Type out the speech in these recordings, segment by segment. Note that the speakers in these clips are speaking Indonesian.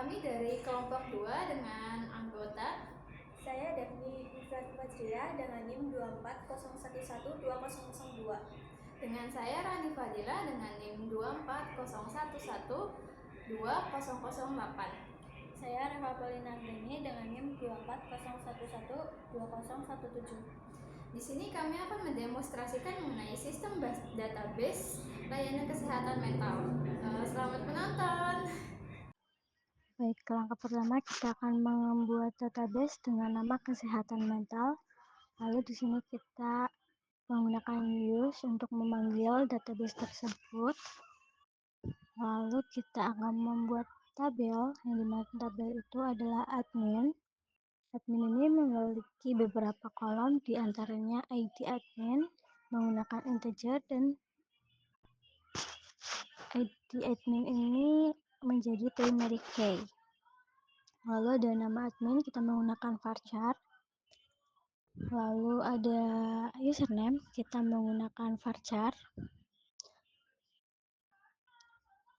kami dari kelompok 2 dengan anggota. Saya Daphne Ifrat Fajriah dengan NIM 240112002. Dengan saya Rani Fadila dengan NIM 240112008. Saya Reva Paulina Greni dengan NIM 240112017. Di sini kami akan mendemonstrasikan mengenai sistem database layanan kesehatan mental. Selamat menonton. Baik, langkah pertama kita akan membuat database dengan nama kesehatan mental. Lalu di sini kita menggunakan use untuk memanggil database tersebut. Lalu kita akan membuat tabel, yang dimana tabel itu adalah admin. Admin ini memiliki beberapa kolom, diantaranya ID admin menggunakan integer, dan ID admin ini menjadi primary key. Lalu ada nama admin, kita menggunakan varchar. Lalu ada username, kita menggunakan varchar.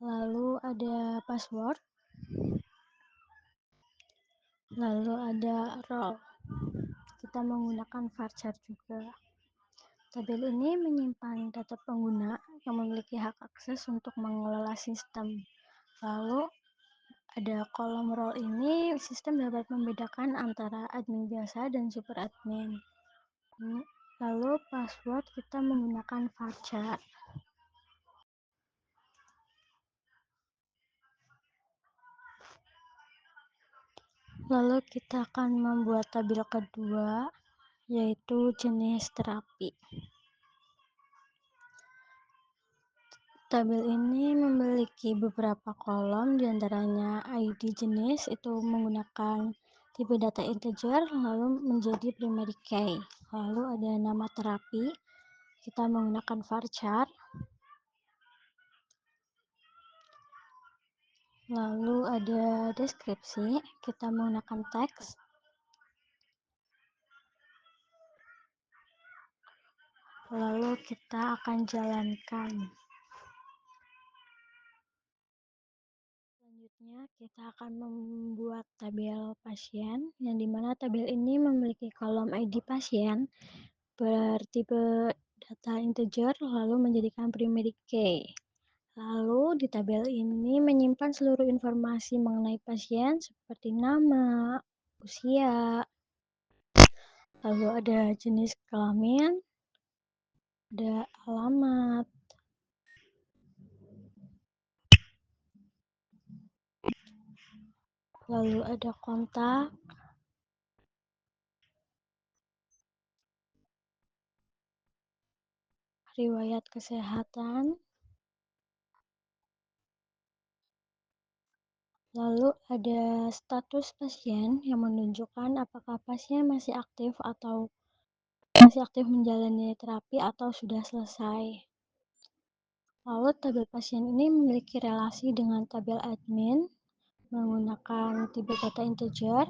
Lalu ada password. Lalu ada role, kita menggunakan varchar juga. Tabel ini menyimpan data pengguna yang memiliki hak akses untuk mengelola sistem. Lalu ada kolom role ini, sistem dapat membedakan antara admin biasa dan super admin. Lalu password kita menggunakan varchar. Lalu kita akan membuat tabel kedua, yaitu jenis terapi. Tabel ini memiliki beberapa kolom, diantaranya ID jenis itu menggunakan tipe data integer, lalu menjadi primary key. Lalu ada nama terapi, kita menggunakan varchar. Lalu ada deskripsi, kita menggunakan teks. Lalu kita akan jalankan. Selanjutnya kita akan membuat tabel pasien, yang dimana tabel ini memiliki kolom ID pasien bertipe data integer lalu menjadikan primary key. Lalu di tabel ini menyimpan seluruh informasi mengenai pasien seperti nama, usia, lalu ada jenis kelamin, ada alamat, lalu ada kontak, riwayat kesehatan, lalu ada status pasien yang menunjukkan apakah pasien masih aktif menjalani terapi atau sudah selesai. Lalu tabel pasien ini memiliki relasi dengan tabel admin menggunakan tipe data integer.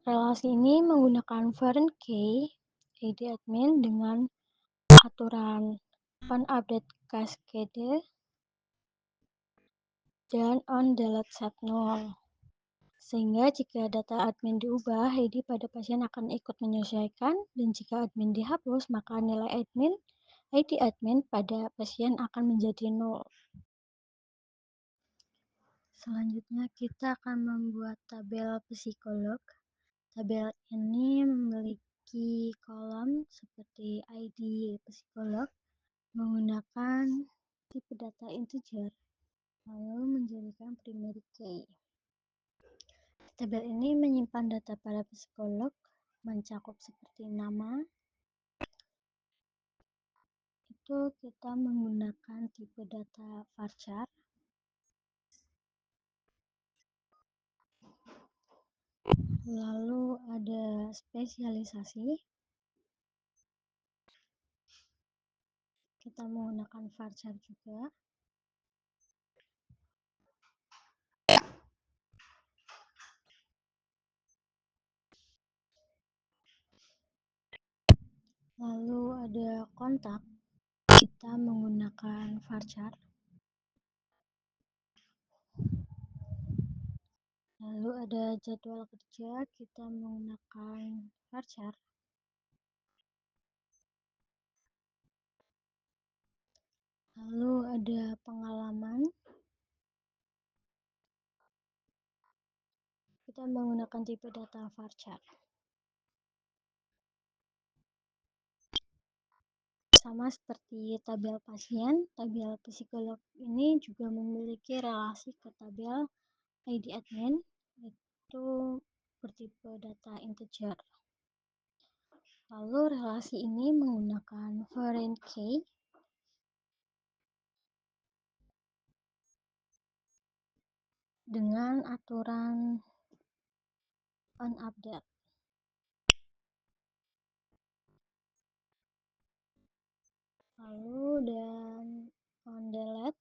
Relasi ini menggunakan foreign key ID admin dengan aturan onUpdate cascade dan onDelete set null. Sehingga jika data admin diubah, ID pada pasien akan ikut menyesuaikan, dan jika admin dihapus, maka nilai ID admin pada pasien akan menjadi 0. Selanjutnya kita akan membuat tabel psikolog. Tabel ini memiliki kolom seperti ID psikolog menggunakan tipe data integer, lalu menjadikan primary key. Tabel ini menyimpan data para psikolog, mencakup seperti nama. Itu kita menggunakan tipe data varchar. Lalu ada spesialisasi, kita menggunakan varchar juga. Lalu ada kontak, kita menggunakan varchar. Lalu ada jadwal kerja, kita menggunakan varchar. Lalu ada pengalaman, kita menggunakan tipe data varchar. Sama seperti tabel pasien, tabel psikolog ini juga memiliki relasi ke tabel ID admin, itu bertipe data integer. Lalu relasi ini menggunakan foreign key dengan aturan onUpdate. Lalu dan onDelete,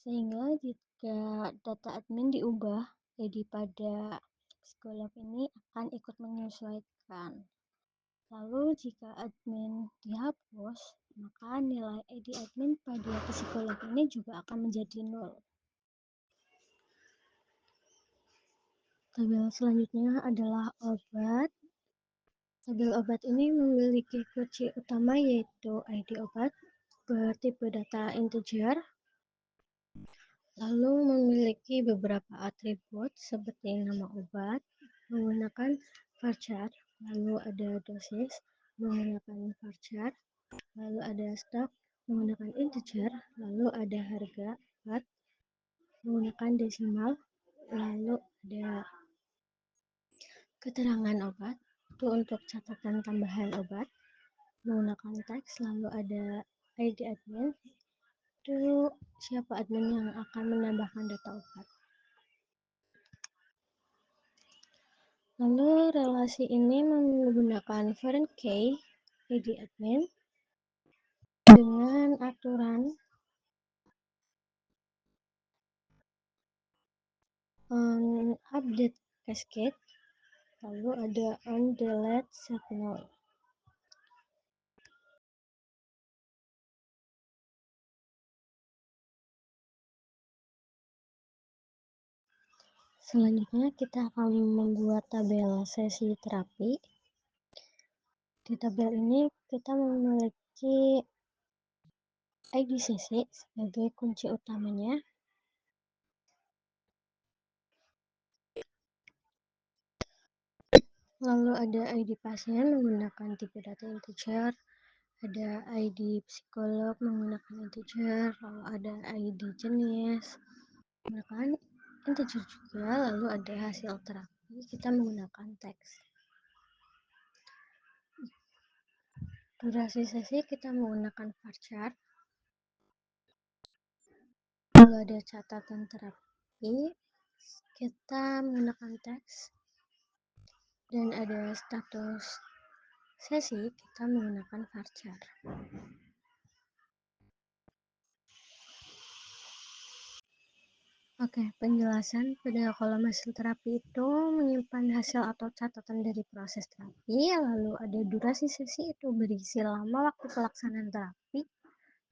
sehingga jika data admin diubah, jadi pada psikolog ini akan ikut menyesuaikan. Lalu jika admin dihapus, maka nilai ID admin pada psikolog ini juga akan menjadi 0. Tabel selanjutnya adalah obat. Tabel obat ini memiliki kunci utama yaitu ID obat bertipe data integer, lalu memiliki beberapa atribut seperti nama obat menggunakan varchar, lalu ada dosis menggunakan varchar, lalu ada stok menggunakan integer, lalu ada harga obat menggunakan desimal, lalu ada keterangan obat itu untuk catatan tambahan obat menggunakan teks, lalu ada ID admin itu siapa admin yang akan menambahkan data obat. Lalu relasi ini menggunakan foreign key ID admin dengan aturan onUpdate cascade, lalu ada onDelete set 0. Selanjutnya kita akan membuat tabel sesi terapi. Di tabel ini kita memiliki ID sesi sebagai kunci utamanya. Lalu ada ID pasien menggunakan tipe data integer, ada ID psikolog menggunakan integer, lalu ada ID jenis menggunakan integer juga, lalu ada hasil terapi kita menggunakan teks. Durasi sesi kita menggunakan varchar, lalu ada catatan terapi kita menggunakan teks, dan ada status sesi kita menggunakan varchar. Oke, penjelasan pada kolom hasil terapi itu menyimpan hasil atau catatan dari proses terapi, lalu ada durasi sesi itu berisi lama waktu pelaksanaan terapi,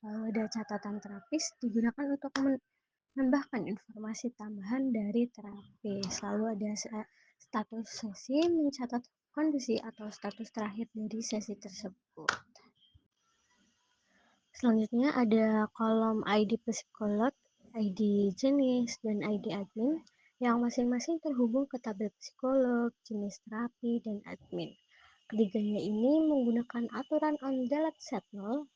lalu ada catatan terapis digunakan untuk menambahkan informasi tambahan dari terapis, lalu ada status sesi mencatat kondisi atau status terakhir dari sesi tersebut. Selanjutnya ada kolom ID psikolog, ID jenis, dan ID admin yang masing-masing terhubung ke tabel psikolog, jenis terapi, dan admin. Ketiganya ini menggunakan aturan onDelete set 0,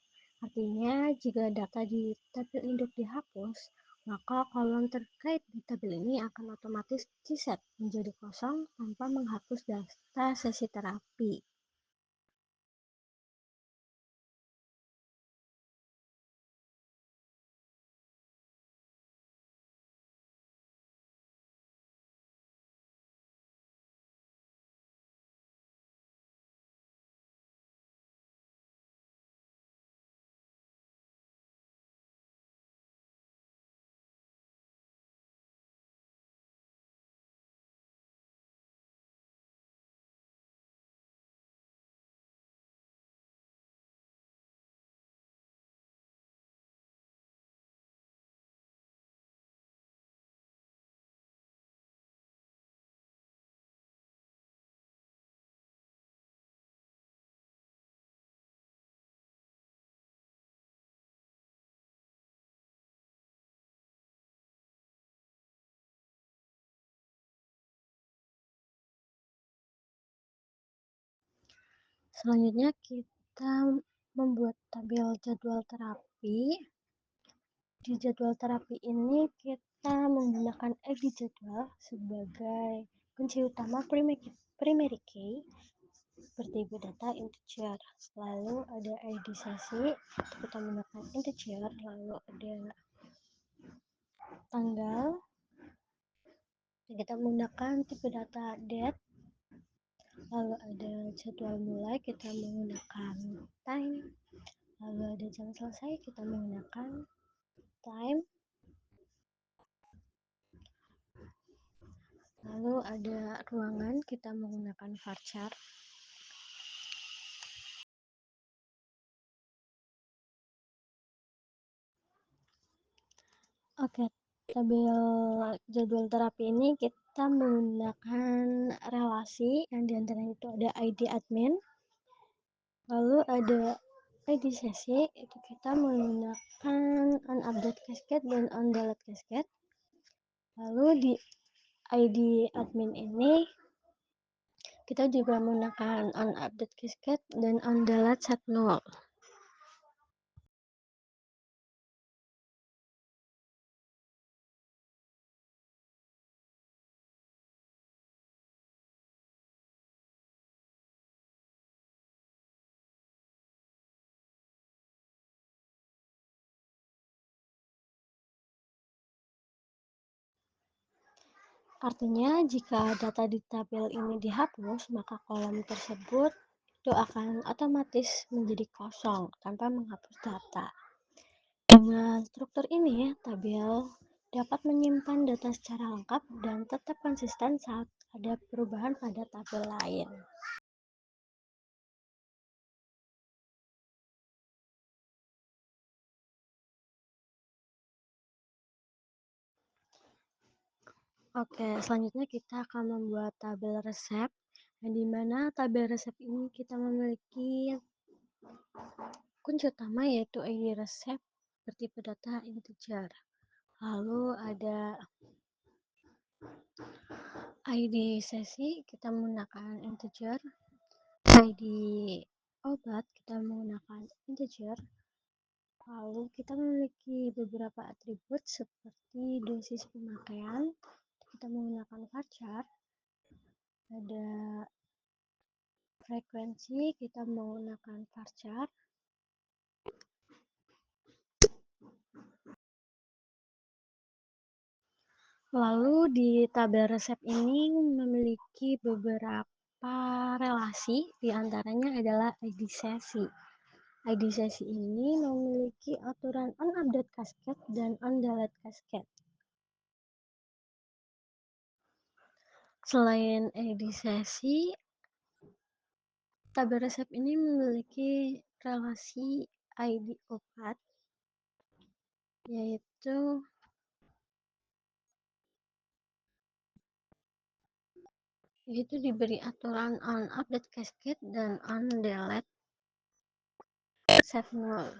artinya jika data di tabel induk dihapus, maka kolom terkait di tabel ini akan otomatis di-set menjadi kosong tanpa menghapus data sesi terapi. Selanjutnya kita membuat tabel jadwal terapi. Di jadwal terapi ini kita menggunakan ID jadwal sebagai kunci utama primary key bertipe data integer. Lalu ada ID sesi, kita menggunakan integer. Lalu ada tanggal, kita menggunakan tipe data date. Lalu ada jadwal mulai, kita menggunakan time. Lalu ada jam selesai, kita menggunakan time. Lalu ada ruangan, kita menggunakan varchar. Oke, tabel jadwal terapi ini kita menggunakan relasi yang diantaranya itu ada ID admin, lalu ada ID sesi, itu kita menggunakan unupdate cascade dan undelete cascade. Lalu di ID admin ini kita juga menggunakan unupdate cascade dan undelete set null. Artinya, jika data di tabel ini dihapus, maka kolom tersebut itu akan otomatis menjadi kosong tanpa menghapus data. Dengan struktur ini, tabel dapat menyimpan data secara lengkap dan tetap konsisten saat ada perubahan pada tabel lain. Oke, selanjutnya kita akan membuat tabel resep, yang dimana tabel resep ini kita memiliki kunci utama yaitu ID resep bertipe data integer. Lalu ada ID sesi, kita menggunakan integer. ID obat, kita menggunakan integer. Lalu kita memiliki beberapa atribut seperti dosis pemakaian, kita menggunakan varchar. Ada frekuensi, kita menggunakan varchar. Lalu di tabel resep ini memiliki beberapa relasi, diantaranya adalah ID sesi. ID sesi ini memiliki aturan unupdate cascade dan undelete cascade. Selain ID sesi, tabel resep ini memiliki relasi ID obat, yaitu diberi aturan unupdate cascade dan undelete set null.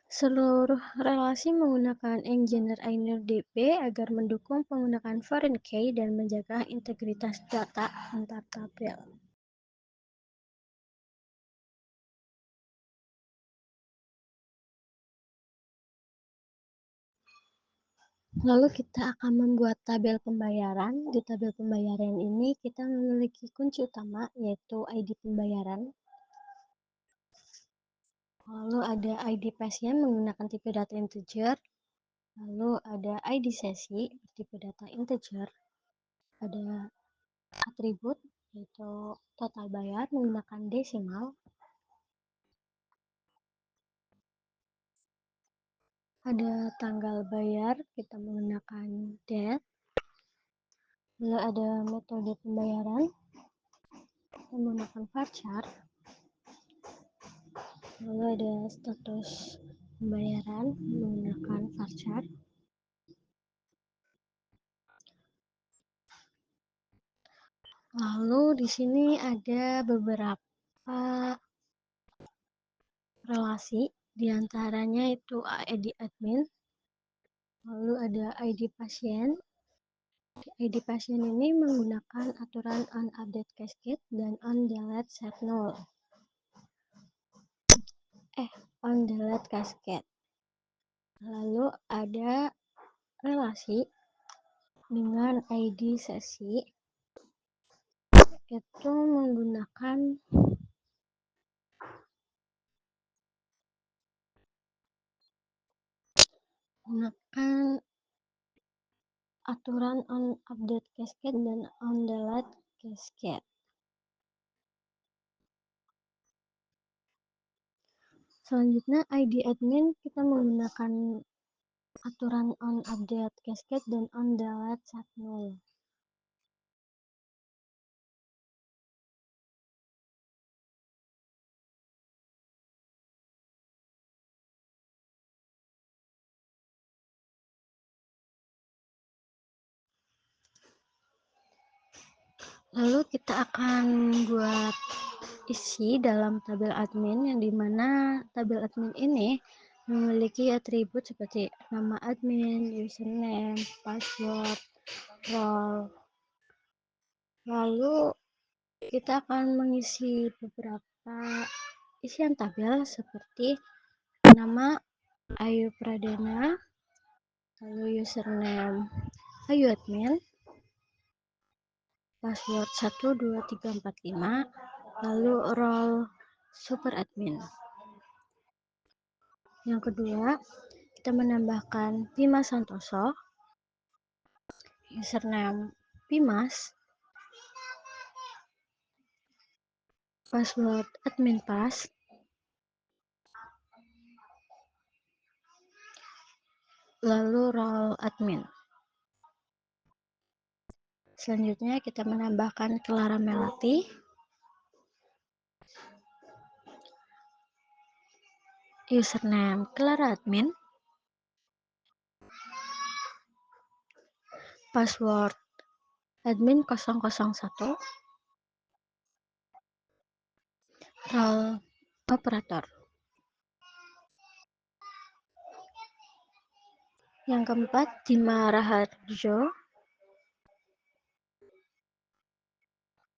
Seluruh relasi menggunakan engineer inerdb agar mendukung penggunaan foreign key dan menjaga integritas data antar tabel. Lalu kita akan membuat tabel pembayaran. Di tabel pembayaran ini kita memiliki kunci utama yaitu ID pembayaran. Lalu ada ID pasien menggunakan tipe data integer. Lalu ada ID sesi tipe data integer. Ada atribut yaitu total bayar menggunakan desimal. Ada tanggal bayar, kita menggunakan date. Lalu ada metode pembayaran, kita menggunakan varchar. Lalu ada status pembayaran menggunakan varchar. Lalu di sini ada beberapa relasi, diantaranya itu ID admin. Lalu ada ID pasien. ID pasien ini menggunakan aturan on update cascade dan on delete set null. On delete cascade. Lalu ada relasi dengan ID sesi, itu menggunakan aturan on update cascade dan on delete cascade. Selanjutnya ID admin kita menggunakan aturan on update cascade dan on delete set null. Lalu kita akan buat isi dalam tabel admin, yang dimana tabel admin ini memiliki atribut seperti nama admin, username, password, role. Lalu kita akan mengisi beberapa isian tabel seperti nama Ayu Pradana, lalu username Ayu admin, password 12345, lalu role super admin. Yang kedua, kita menambahkan Bima Santoso, username Bimas, password admin pas, lalu role admin. Selanjutnya kita menambahkan Clara Melati, username Clara admin, password admin 001, role operator. Yang keempat, Dima Raharjo,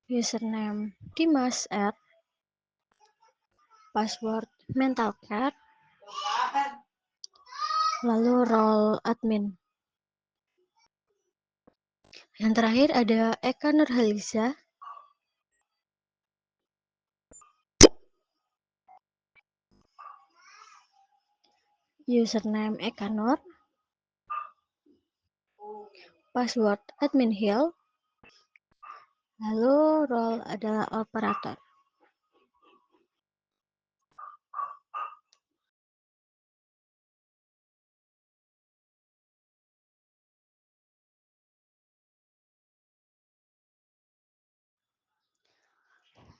username Dimas @ password mental care, lalu role admin. Yang terakhir ada Eka Nurhaliza, username Eka Nur, password admin Hill, lalu role adalah operator.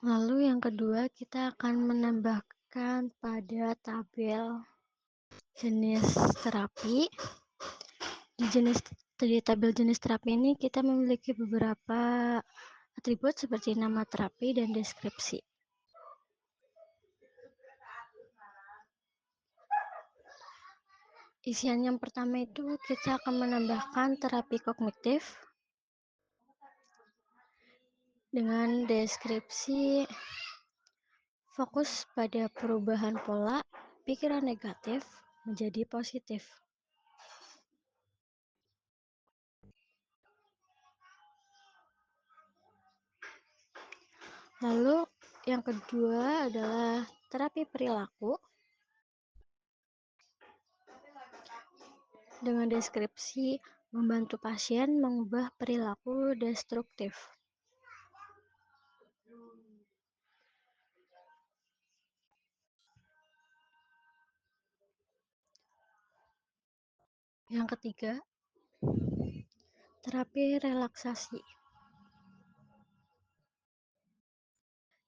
Lalu yang kedua, kita akan menambahkan pada tabel jenis terapi. Di tabel jenis terapi ini kita memiliki beberapa atribut seperti nama terapi dan deskripsi. Isian yang pertama itu kita akan menambahkan terapi kognitif dengan deskripsi fokus pada perubahan pola pikiran negatif menjadi positif. Lalu yang kedua adalah terapi perilaku dengan deskripsi membantu pasien mengubah perilaku destruktif. Yang ketiga, terapi relaksasi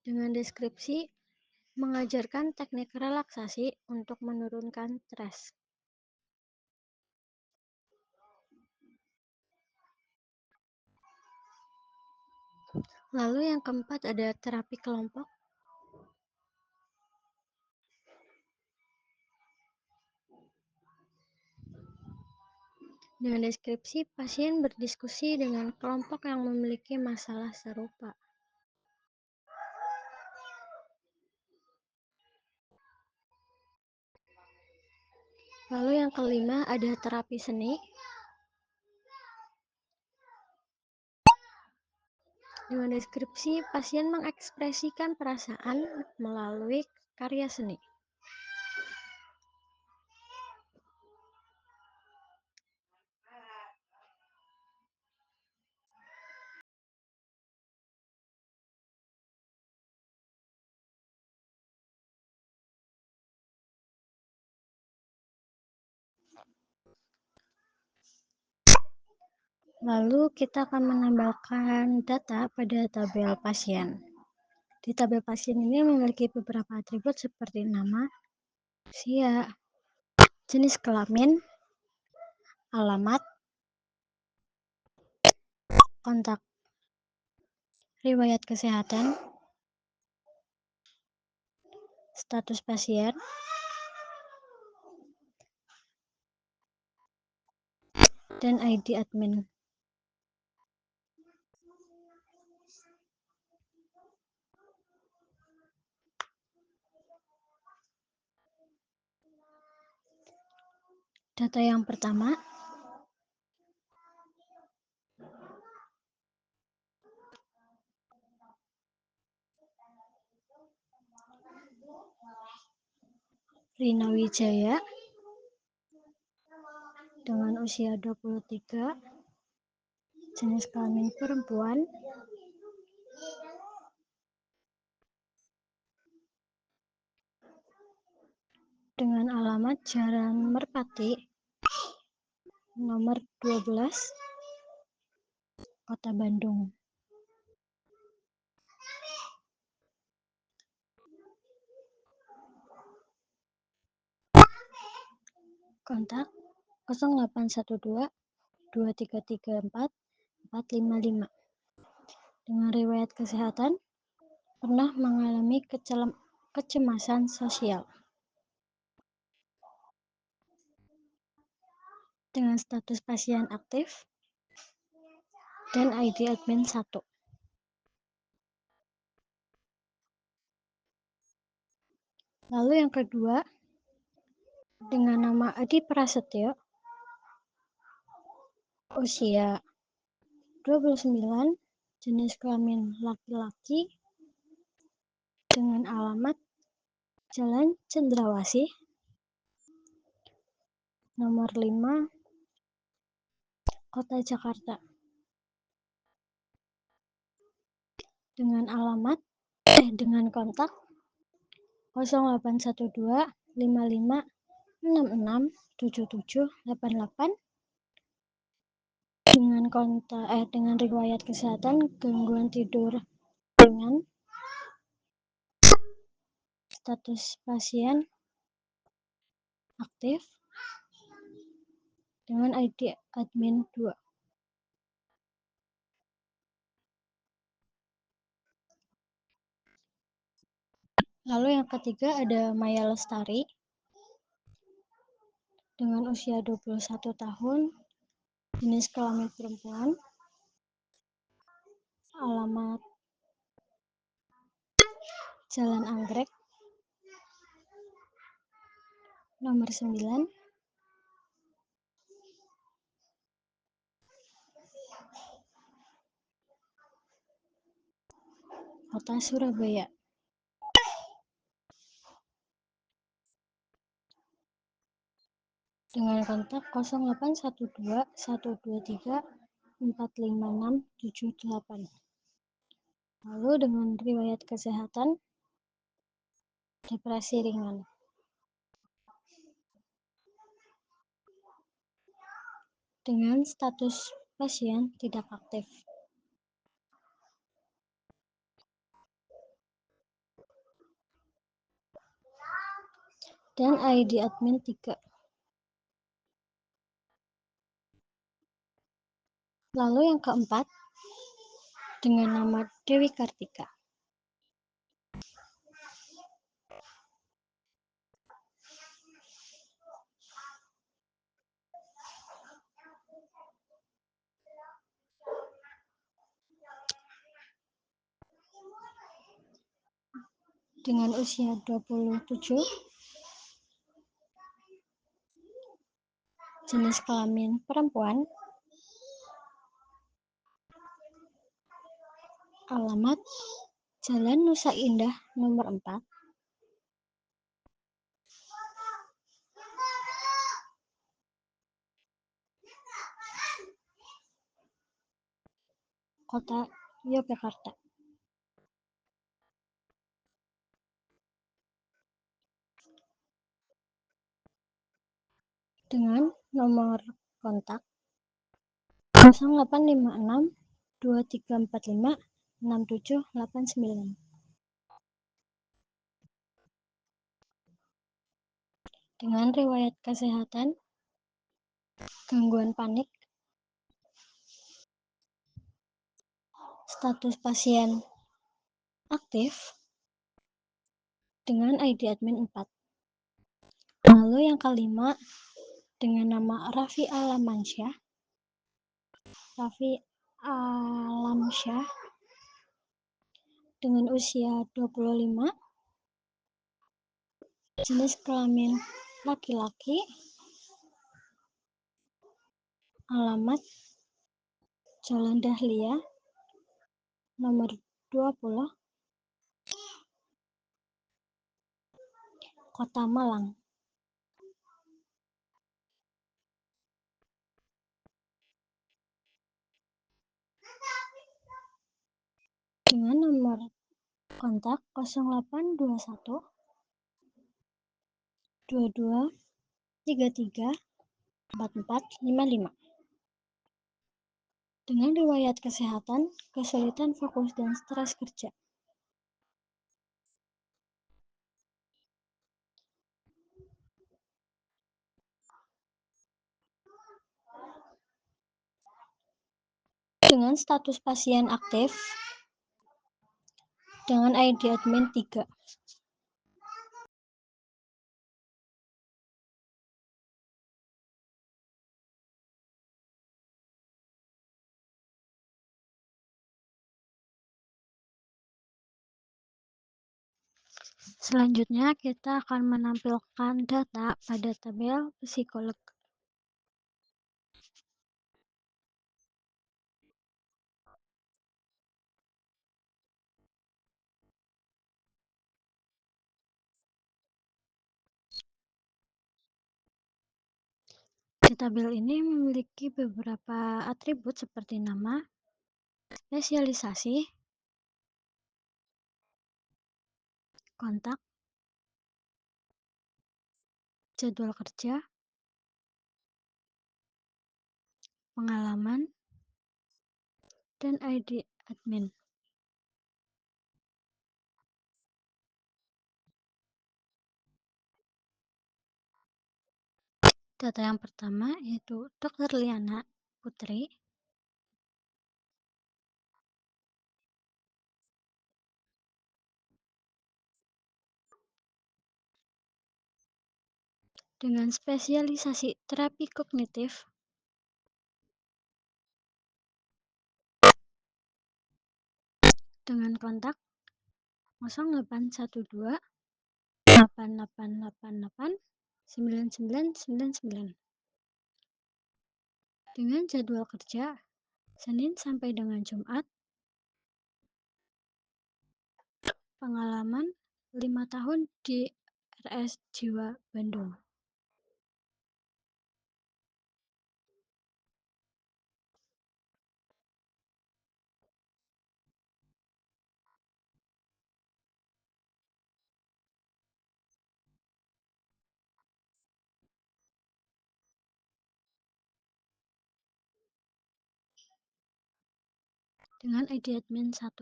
dengan deskripsi mengajarkan teknik relaksasi untuk menurunkan stres. Lalu yang keempat ada terapi kelompok Dengan deskripsi, pasien berdiskusi dengan kelompok yang memiliki masalah serupa. Lalu yang kelima ada terapi seni. Dengan deskripsi, pasien mengekspresikan perasaan melalui karya seni. Lalu kita akan menambahkan data pada tabel pasien. Di tabel pasien ini memiliki beberapa atribut seperti nama, usia, jenis kelamin, alamat, kontak, riwayat kesehatan, status pasien, dan ID admin. Data yang pertama, Rina Wijaya dengan usia 23, jenis kelamin perempuan, dengan alamat Jalan Merpati, nomor 12, Kota Bandung. Kontak 0812 2334 455. Dengan riwayat kesehatan, pernah mengalami kecemasan sosial. Dengan status pasien aktif dan ID admin 1. Lalu yang kedua, dengan nama Adi Prasetyo, usia 29, jenis kelamin laki-laki, dengan alamat Jalan Cendrawasih, nomor 5, Kota Jakarta. Dengan kontak 0812 55 66 77 88, dengan riwayat kesehatan gangguan tidur ringan, status pasien aktif, dengan ID admin 2. Lalu yang ketiga ada Maya Lestari dengan usia 21 tahun, jenis kelamin perempuan, alamat Jalan Anggrek, nomor 9, Kota Surabaya. Dengan kontak 0812 123 456 78. Lalu dengan riwayat kesehatan depresi ringan. Dengan status pasien tidak aktif. Dan ID admin 3. Lalu yang keempat, dengan nama Dewi Kartika. dengan usia 27, jenis kelamin perempuan, alamat Jalan Nusa Indah nomor 4, Kota Yogyakarta. Dengan nomor kontak 0856 2345 6789. Dengan riwayat kesehatan, gangguan panik, status pasien aktif dengan ID admin 4. Lalu yang kelima, dengan nama Raffi Alamsyah dengan usia 25, jenis kelamin laki-laki, alamat Jalan Dahlia nomor 20, Kota Malang. Dengan nomor kontak 0821 22 33 4455. Dengan riwayat kesehatan, kesulitan fokus dan stres kerja. Dengan status pasien aktif dengan ID admin 3. Selanjutnya kita akan menampilkan data pada tabel psikolog. Di tabel ini memiliki beberapa atribut seperti nama, spesialisasi, kontak, jadwal kerja, pengalaman, dan ID admin. Data yang pertama yaitu Dr. Liana Putri, dengan spesialisasi terapi kognitif, dengan kontak 0812 8888 9999. Dengan jadwal kerja Senin sampai dengan Jumat, pengalaman 5 tahun di RS Jiwa Bandung. Dengan ID admin 1.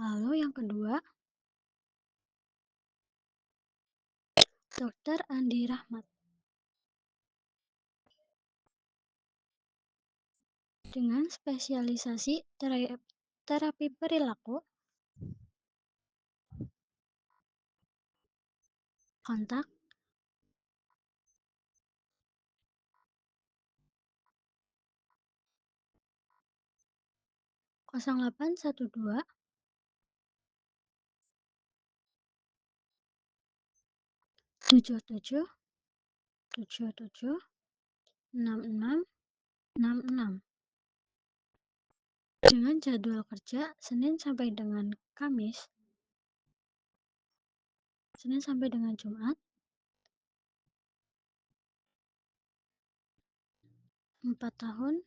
Lalu yang kedua, Dr. Andi Rahmat, dengan spesialisasi terapi perilaku, kontak 0812 77 77 66 66 dengan jadwal kerja Senin sampai dengan Kamis, Senin sampai dengan Jumat, 4 tahun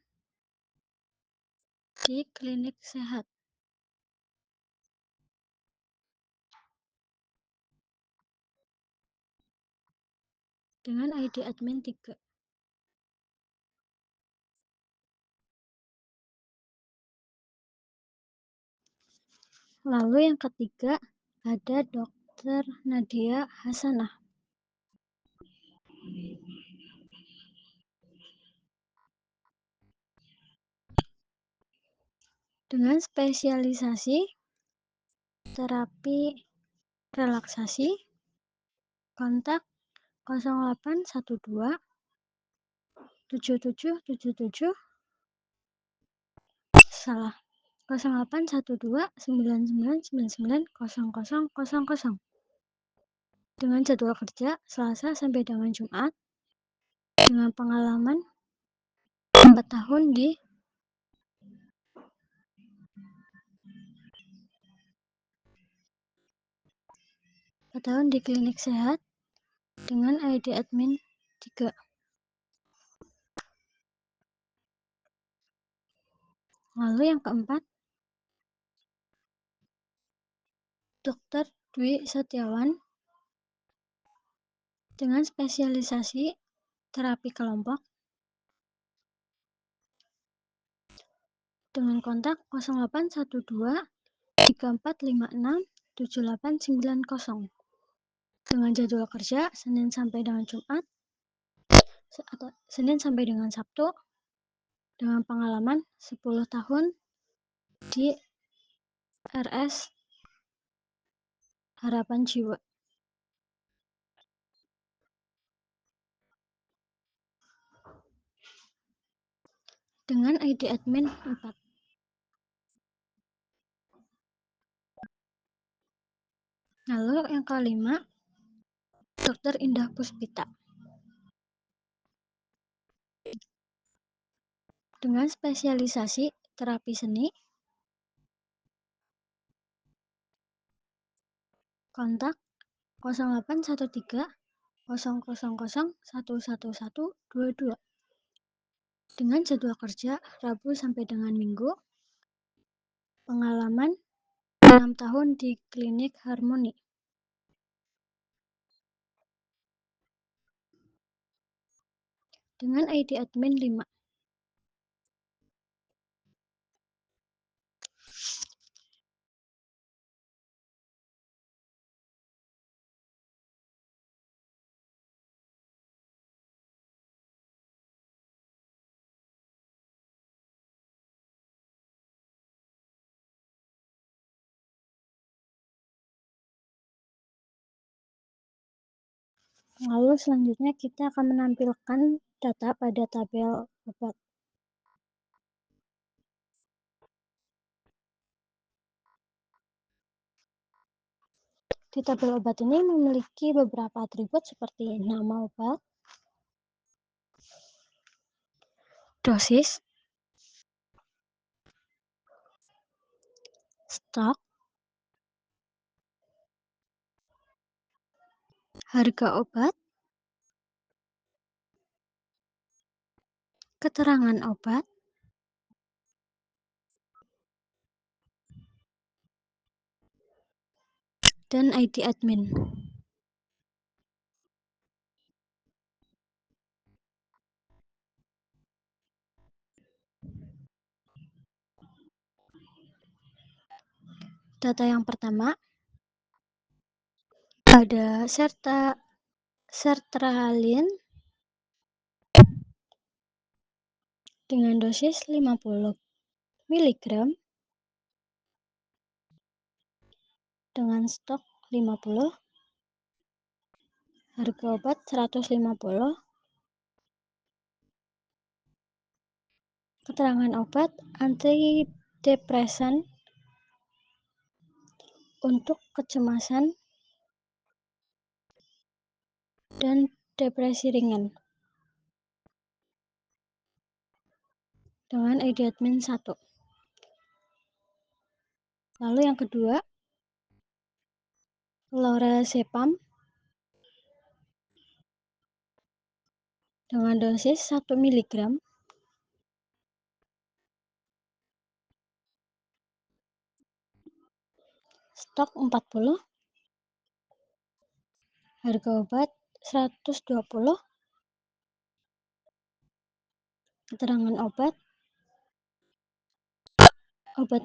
di klinik sehat. Dengan ID admin 3. Lalu yang ketiga ada Dr. Nadia Hasanah. Dengan spesialisasi terapi relaksasi, kontak 0812 7777 salah 0812 9999 0000 dengan jadwal kerja Selasa sampai dengan Jumat dengan pengalaman 4 tahun di klinik sehat dengan ID admin 3. Lalu yang keempat, Dr. Dwi Setiawan dengan spesialisasi terapi kelompok dengan kontak 0812 3456 7890 dengan jadwal kerja Senin sampai dengan Jumat atau Senin sampai dengan Sabtu dengan pengalaman 10 tahun di RS Harapan Jiwa. Dengan ID admin 4. Lalu yang kelima, Dr. Indah Puspita dengan spesialisasi terapi seni, kontak 0813 000 11122 dengan jadwal kerja Rabu sampai dengan Minggu, pengalaman 6 tahun di klinik Harmoni. Dengan ID admin 5. Lalu selanjutnya kita akan menampilkan data pada tabel obat. Di tabel obat ini memiliki beberapa atribut seperti nama obat, dosis, stok, harga obat, keterangan obat, dan ID admin. Data yang pertama ada sertraline dengan dosis 50 mg dengan stok 50, harga obat 150, keterangan obat antidepresan untuk kecemasan dan depresi ringan dengan ID admin 1. Lalu yang kedua, lorazepam dengan dosis 1 mg, stok 40, harga obat 120, keterangan obat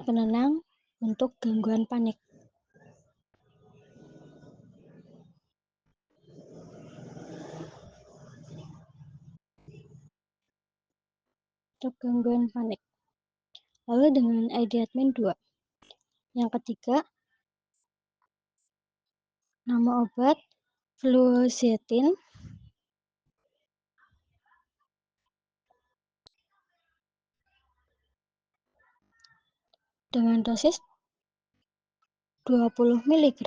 penenang untuk gangguan panik. Lalu dengan ID admin 2. Yang ketiga, nama obat fluoxetine dengan dosis 20 mg,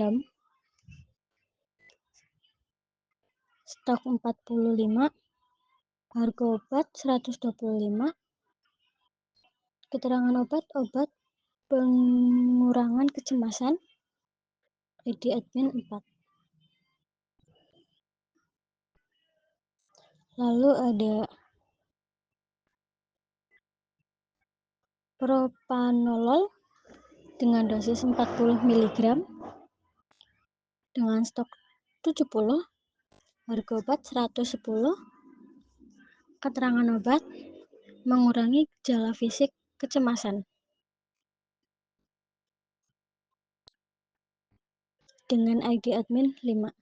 stok 45, harga obat 125, keterangan obat pengurangan kecemasan, ID admin 4. Lalu ada propanolol dengan dosis 40 mg dengan stok 70, harga obat 110, keterangan obat mengurangi gejala fisik kecemasan dengan ID admin 5.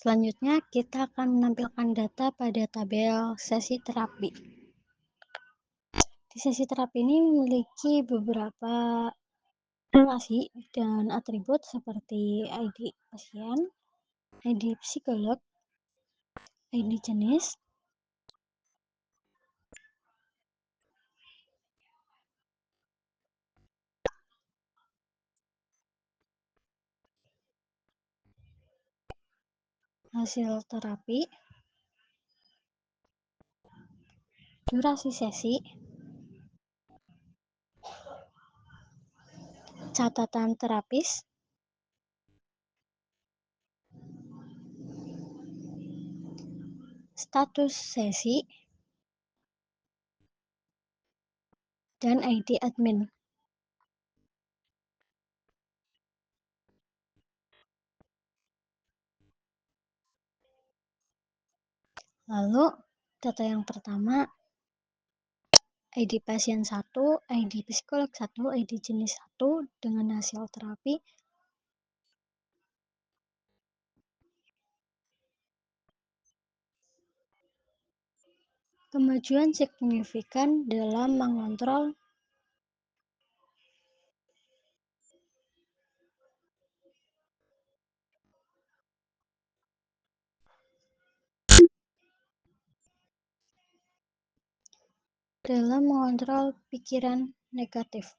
Selanjutnya kita akan menampilkan data pada tabel sesi terapi. Di sesi terapi ini memiliki beberapa relasi dan atribut seperti ID pasien, ID psikolog, ID jenis, hasil terapi, durasi sesi, catatan terapis, status sesi, dan ID admin. Lalu data yang pertama, ID pasien 1, ID psikolog 1, ID jenis 1 dengan hasil terapi kemajuan signifikan dalam mengontrol pikiran negatif.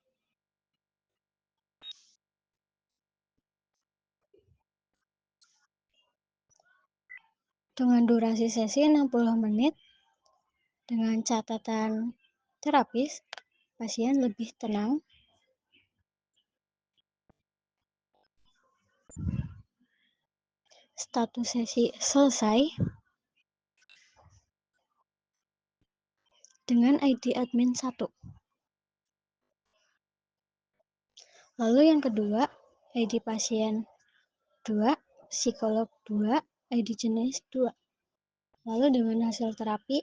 Dengan durasi sesi 60 menit, dengan catatan terapis, pasien lebih tenang, status sesi selesai, dengan ID admin 1. Lalu yang kedua, ID pasien 2, psikolog 2, ID jenis 2. Lalu dengan hasil terapi,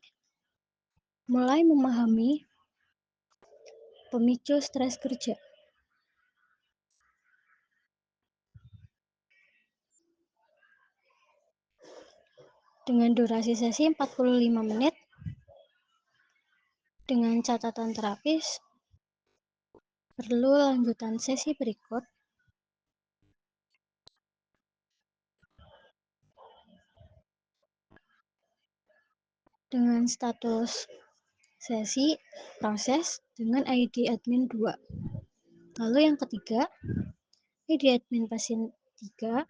mulai memahami pemicu stres kerja. Dengan durasi sesi 45 menit, dengan catatan terapis, perlu lanjutan sesi berikut. dengan status sesi proses dengan ID admin 2. Lalu yang ketiga, ID admin pasien 3,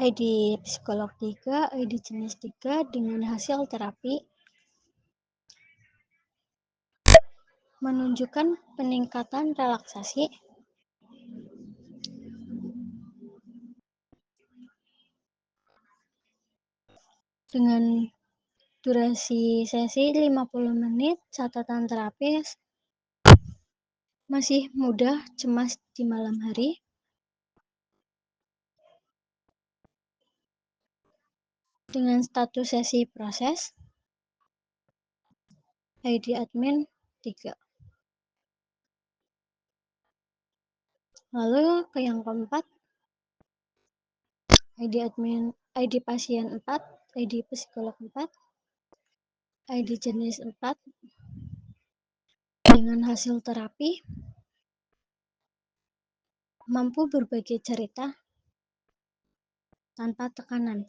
ID psikolog 3, ID jenis 3 dengan hasil terapi menunjukkan peningkatan relaksasi dengan durasi sesi 50 menit, catatan terapis masih mudah cemas di malam hari, dengan status sesi proses, ID admin 3. Lalu ke yang keempat, ID pasien 4, ID psikolog 4, ID jenis 4 dengan hasil terapi mampu berbagi cerita tanpa tekanan.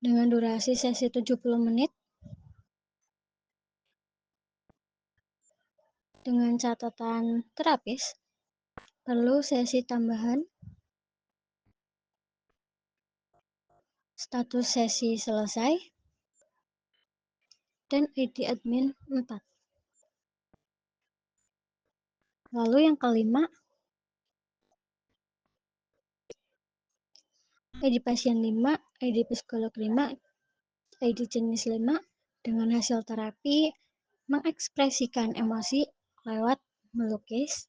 Dengan durasi sesi 70 menit, dengan catatan terapis, perlu sesi tambahan, status sesi selesai, dan ID admin 4. Lalu yang kelima, ID pasien 5, ID psikolog 5, ID jenis 5 dengan hasil terapi mengekspresikan emosi lewat melukis,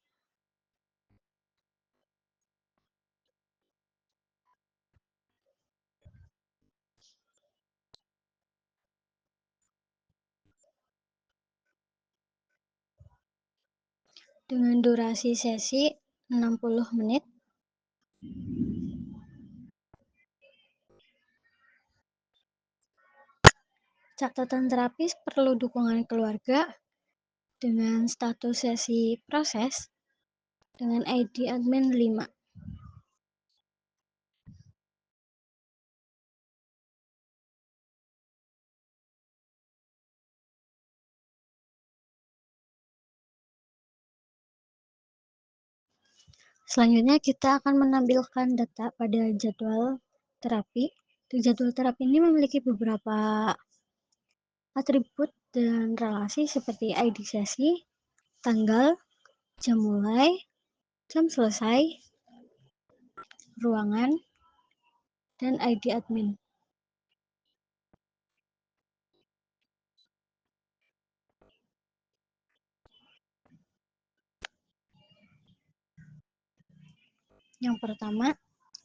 dengan durasi sesi 60 menit. Catatan terapis perlu dukungan keluarga dengan status sesi proses dengan ID admin 5. Selanjutnya kita akan menampilkan data pada jadwal terapi. Jadwal terapi ini memiliki beberapa atribut dan relasi seperti ID sesi, tanggal, jam mulai, jam selesai, ruangan, dan ID admin. Yang pertama,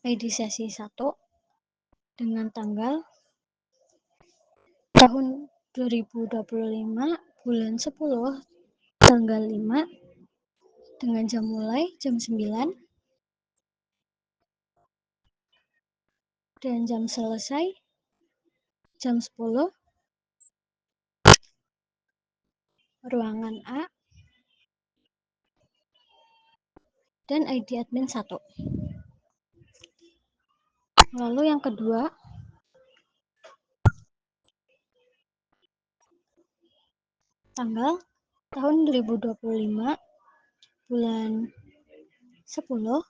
ID sesi 1 dengan tanggal tahun 2025 bulan 10 tanggal 5 dengan jam mulai jam 9 dan jam selesai jam 10, ruangan A, dan ID admin 1. Lalu yang kedua, tanggal tahun 2025 bulan 10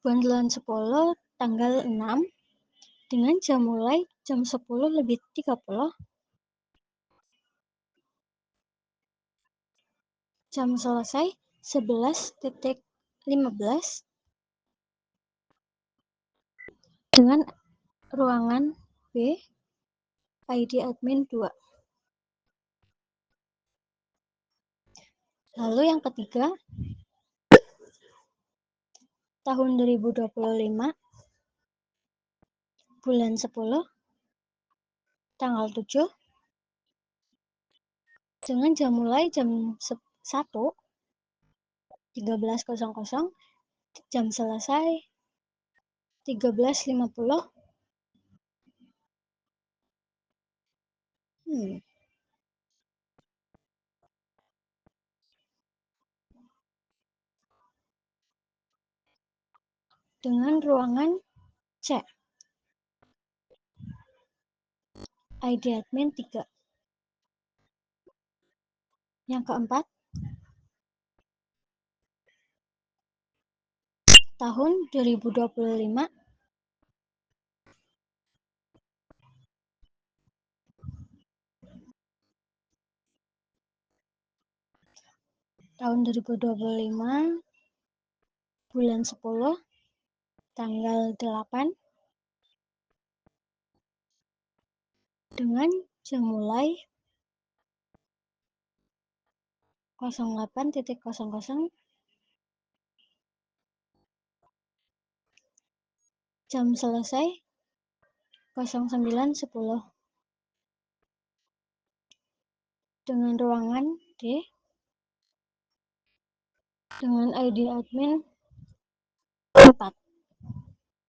bulan 10 tanggal 6 dengan jam mulai jam 10:30, jam selesai 11:15 dengan ruangan B, ID admin 2. Lalu yang ketiga, tahun 2025 bulan 10 tanggal 7 dengan jam mulai jam 1:13.00, jam selesai 13:50. dengan ruangan C. ID admin 3. Yang keempat, tahun 2025 bulan 10 tanggal 8 dengan jam mulai 08.00, jam selesai 09.10 dengan ruangan D dengan ID admin 4.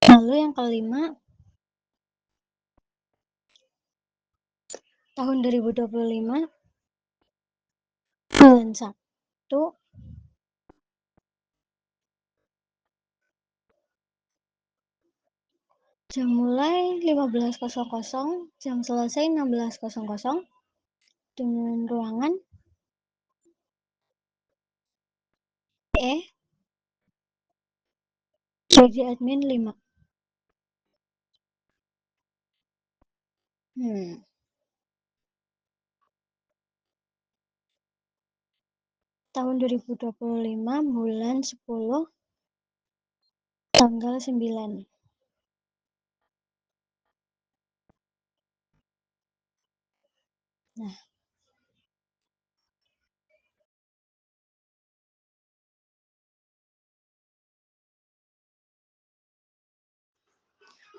Lalu yang kelima, tahun 2025 bulan 1 jam mulai 15.00, jam selesai 16.00 dengan ruangan E ID admin 5. Tahun 2025 bulan 10 tanggal 9. Nah,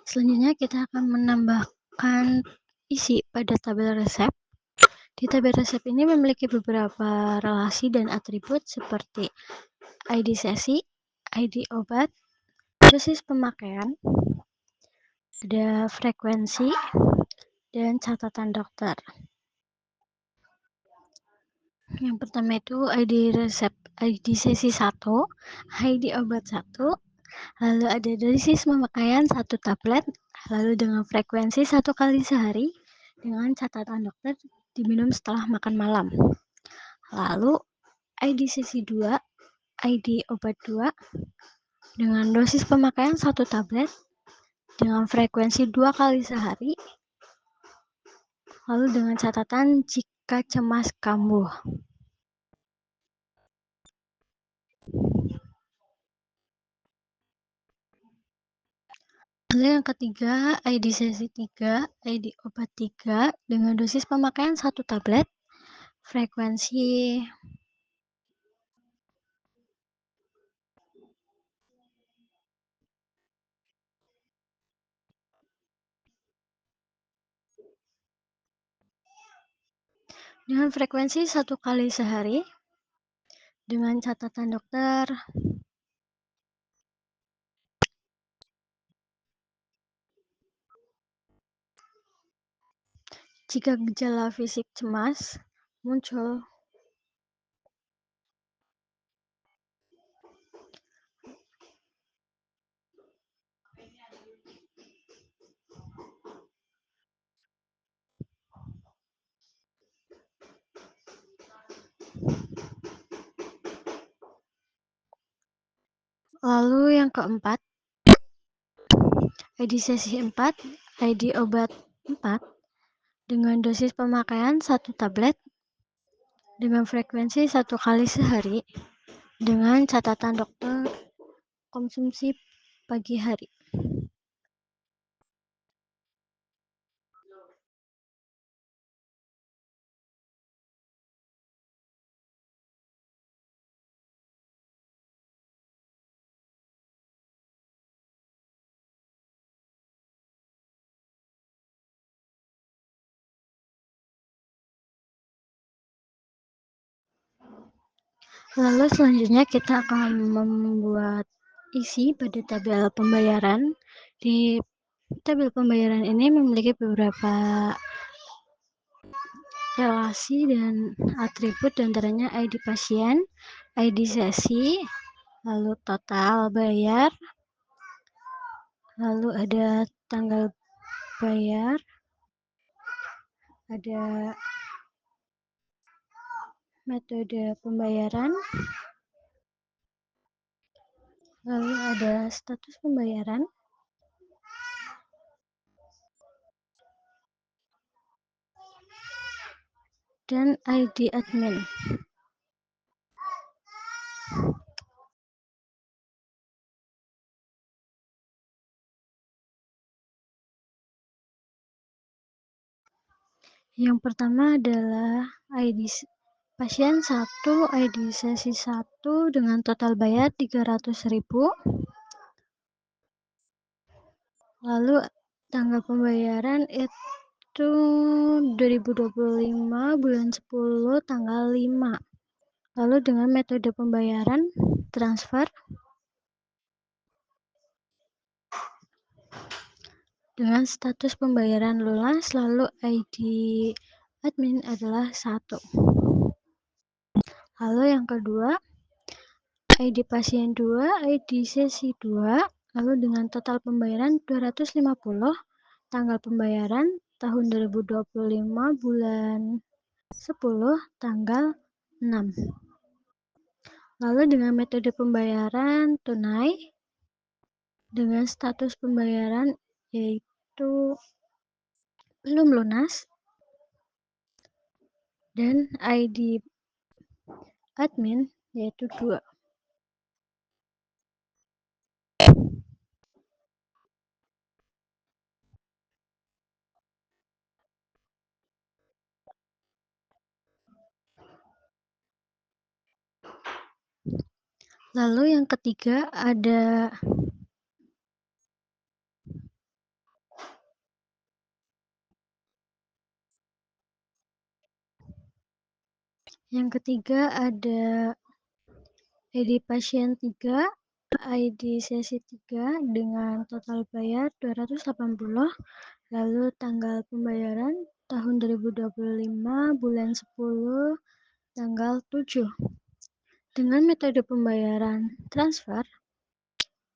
selanjutnya kita akan menambahkan isi pada tabel resep. Di tabel resep ini memiliki beberapa relasi dan atribut seperti ID sesi, ID obat, dosis pemakaian, ada frekuensi, dan catatan dokter. Yang pertama itu ID resep, ID sesi 1, ID obat 1, lalu ada dosis pemakaian 1 tablet, lalu dengan frekuensi 1 kali sehari, dengan catatan dokter diminum setelah makan malam. Lalu ID sesi 2, ID obat 2, dengan dosis pemakaian 1 tablet, dengan frekuensi 2 kali sehari, lalu dengan catatan jika cemas kambuh. Lalu yang ketiga, ID sesi 3, ID obat 3, dengan dosis pemakaian 1 tablet, frekuensi dengan frekuensi 1 kali sehari, dengan catatan dokter jika gejala fisik cemas muncul. Lalu yang keempat, ID sesi 4, ID obat 4, dengan dosis pemakaian 1 tablet, dengan frekuensi 1 kali sehari, dengan catatan dokter konsumsi pagi hari. Lalu selanjutnya kita akan membuat isi pada tabel pembayaran. Di tabel pembayaran ini memiliki beberapa relasi dan atribut, diantaranya ID pasien, ID sesi, lalu total bayar, lalu ada tanggal bayar, ada metode pembayaran, lalu ada status pembayaran, dan ID admin. Yang pertama adalah ID pasien 1, ID sesi 1 dengan total bayar 300.000. Lalu tanggal pembayaran itu 2025 bulan 10 tanggal 5. Lalu dengan metode pembayaran transfer, dengan status pembayaran lunas, lalu ID admin adalah 1. Lalu yang kedua, ID pasien 2, ID sesi 2, lalu dengan total pembayaran 250, tanggal pembayaran tahun 2025 bulan 10 tanggal 6. Lalu dengan metode pembayaran tunai dengan status pembayaran yaitu belum lunas dan ID admin yaitu 2. Lalu yang ketiga ada ID pasien 3, ID sesi 3 dengan total bayar 280, lalu tanggal pembayaran tahun 2025 bulan 10 tanggal 7. Dengan metode pembayaran transfer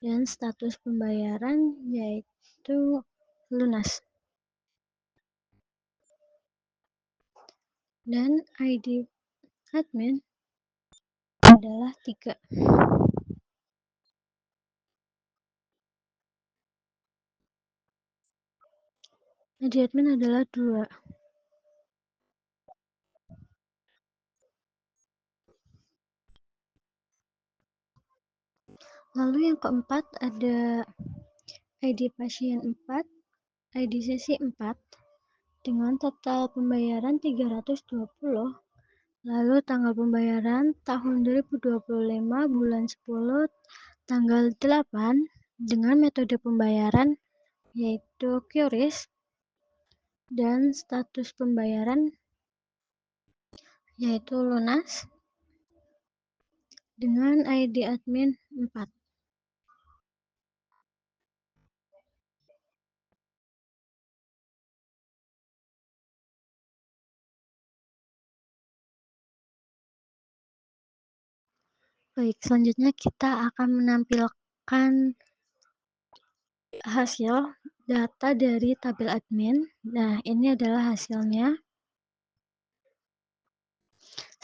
dan status pembayaran yaitu lunas. Dan ID admin adalah 3. ID admin adalah 2. Lalu yang keempat ada ID pasien 4, ID sesi 4 dengan total pembayaran 320, lalu tanggal pembayaran tahun 2025 bulan 10 tanggal 8 dengan metode pembayaran yaitu QRIS dan status pembayaran yaitu lunas dengan ID admin 4. Baik, selanjutnya kita akan menampilkan hasil data dari tabel admin. Nah, ini adalah hasilnya.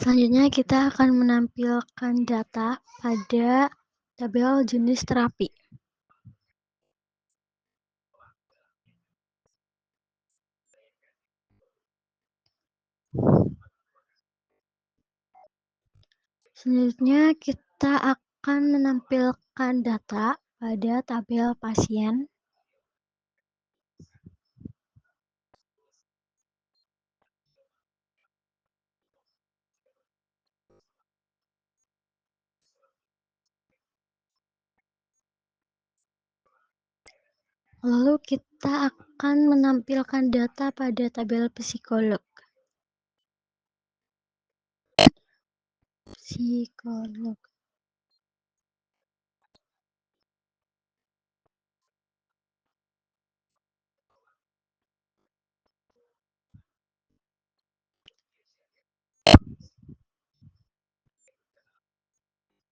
Selanjutnya kita akan menampilkan data pada tabel jenis terapi. Selanjutnya kita akan menampilkan data pada tabel pasien. Lalu kita akan menampilkan data pada tabel psikolog.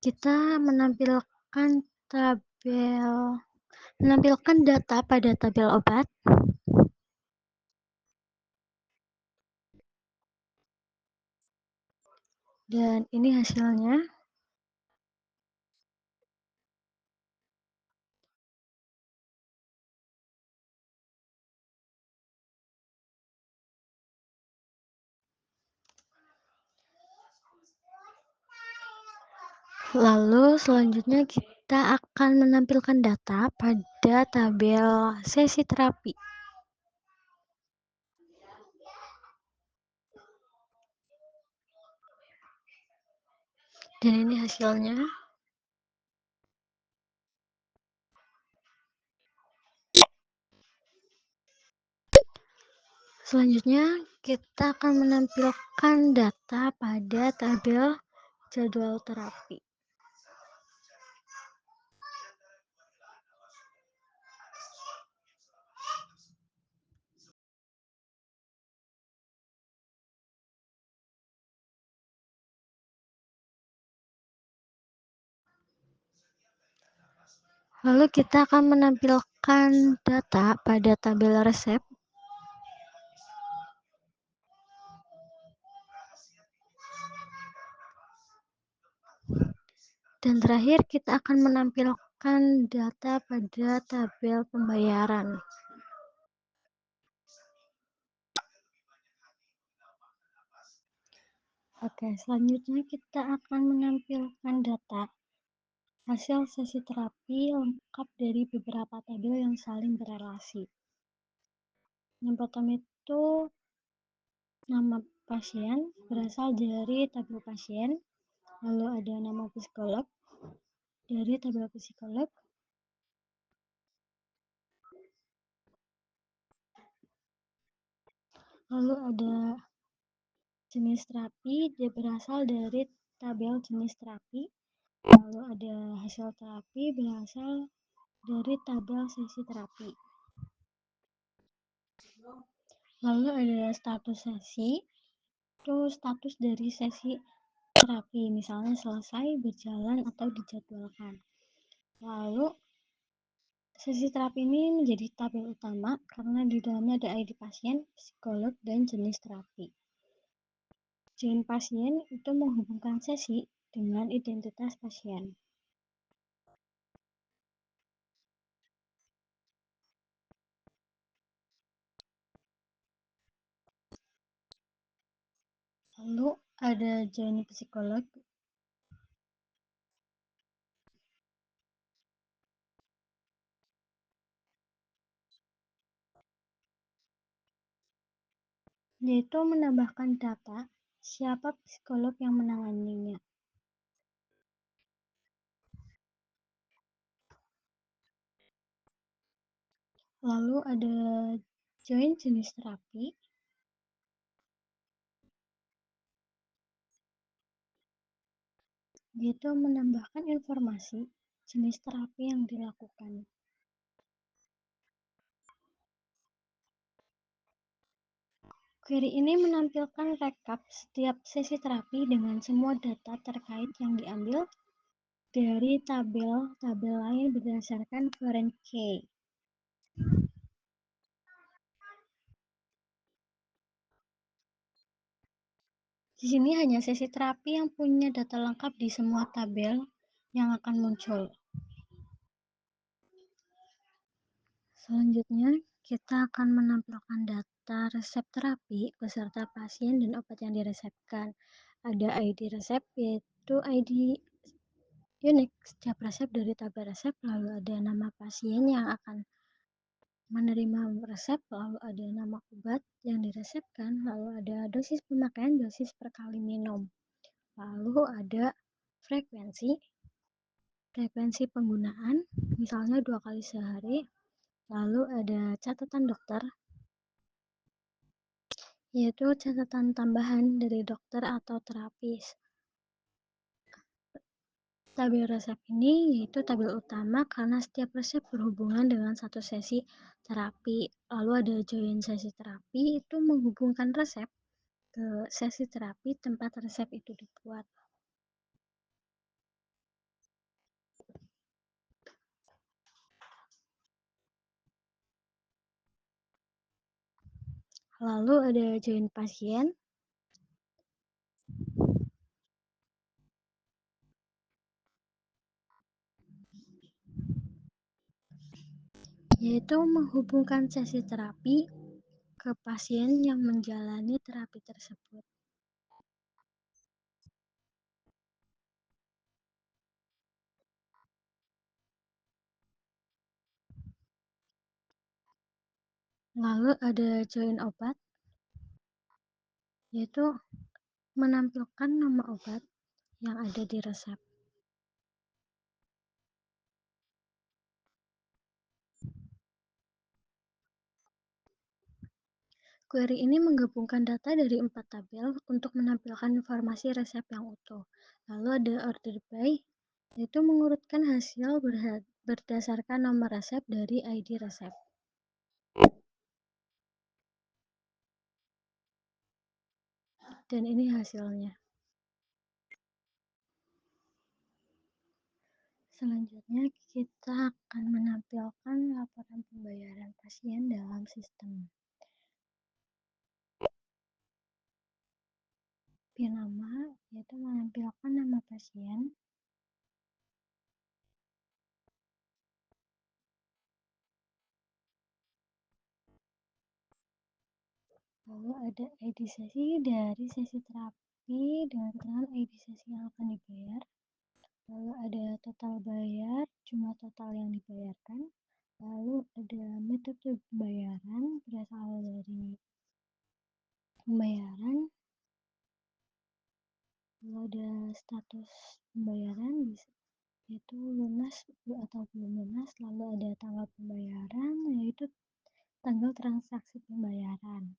Kita menampilkan tabel Menampilkan data pada tabel obat. Dan ini hasilnya. Lalu selanjutnya kita akan menampilkan data pada tabel sesi terapi. Dan ini hasilnya. Selanjutnya kita akan menampilkan data pada tabel jadwal terapi. Lalu kita akan menampilkan data pada tabel resep. Dan terakhir kita akan menampilkan data pada tabel pembayaran. Oke, selanjutnya kita akan menampilkan data hasil sesi terapi lengkap dari beberapa tabel yang saling berrelasi. Yang pertama itu nama pasien berasal dari tabel pasien, lalu ada nama psikolog dari tabel psikolog, lalu ada jenis terapi, dia berasal dari tabel jenis terapi, lalu ada hasil terapi berasal dari tabel sesi terapi. Lalu ada status sesi, itu status dari sesi terapi, misalnya selesai, berjalan, atau dijadwalkan. Lalu sesi terapi ini menjadi tabel utama karena di dalamnya ada ID pasien, psikolog, dan jenis terapi. Join pasien itu menghubungkan sesi dengan identitas pasien. Lalu ada join psikolog. Yaitu menambahkan data siapa psikolog yang menanganinya. Lalu ada join jenis terapi. Yaitu menambahkan informasi jenis terapi yang dilakukan. Query ini menampilkan rekap setiap sesi terapi dengan semua data terkait yang diambil dari tabel-tabel lain berdasarkan foreign key. Di sini hanya sesi terapi yang punya data lengkap di semua tabel yang akan muncul. Selanjutnya, kita akan menampilkan data resep terapi beserta pasien dan obat yang diresepkan. Ada ID resep, yaitu ID unik setiap resep dari tabel resep, lalu ada nama pasien yang akan menerima resep, lalu ada nama obat yang diresepkan, lalu ada dosis pemakaian, dosis per kali minum. Lalu ada frekuensi penggunaan, misalnya 2 kali sehari. Lalu ada catatan dokter, yaitu catatan tambahan dari dokter atau terapis. Tabel resep ini yaitu tabel utama karena setiap resep berhubungan dengan satu sesi terapi. Lalu ada join sesi terapi, itu menghubungkan resep ke sesi terapi tempat resep itu dibuat. Lalu ada join pasien, yaitu menghubungkan sesi terapi ke pasien yang menjalani terapi tersebut. Lalu ada join obat, yaitu menampilkan nama obat yang ada di resep. Query ini menggabungkan data dari 4 tabel untuk menampilkan informasi resep yang utuh. Lalu ada order by, yaitu mengurutkan hasil berdasarkan nomor resep dari ID resep. Dan ini hasilnya. Selanjutnya kita akan menampilkan laporan pembayaran pasien dalam sistem. Pilih nama, yaitu menampilkan nama pasien, lalu ada ID sesi dari sesi terapi dengan keterangan ID sesi yang akan dibayar, lalu ada total bayar, jumlah total yang dibayarkan, lalu ada metode pembayaran berasal dari pembayaran, lalu ada status pembayaran, yaitu lunas atau belum lunas, lalu ada tanggal pembayaran, yaitu tanggal transaksi pembayaran.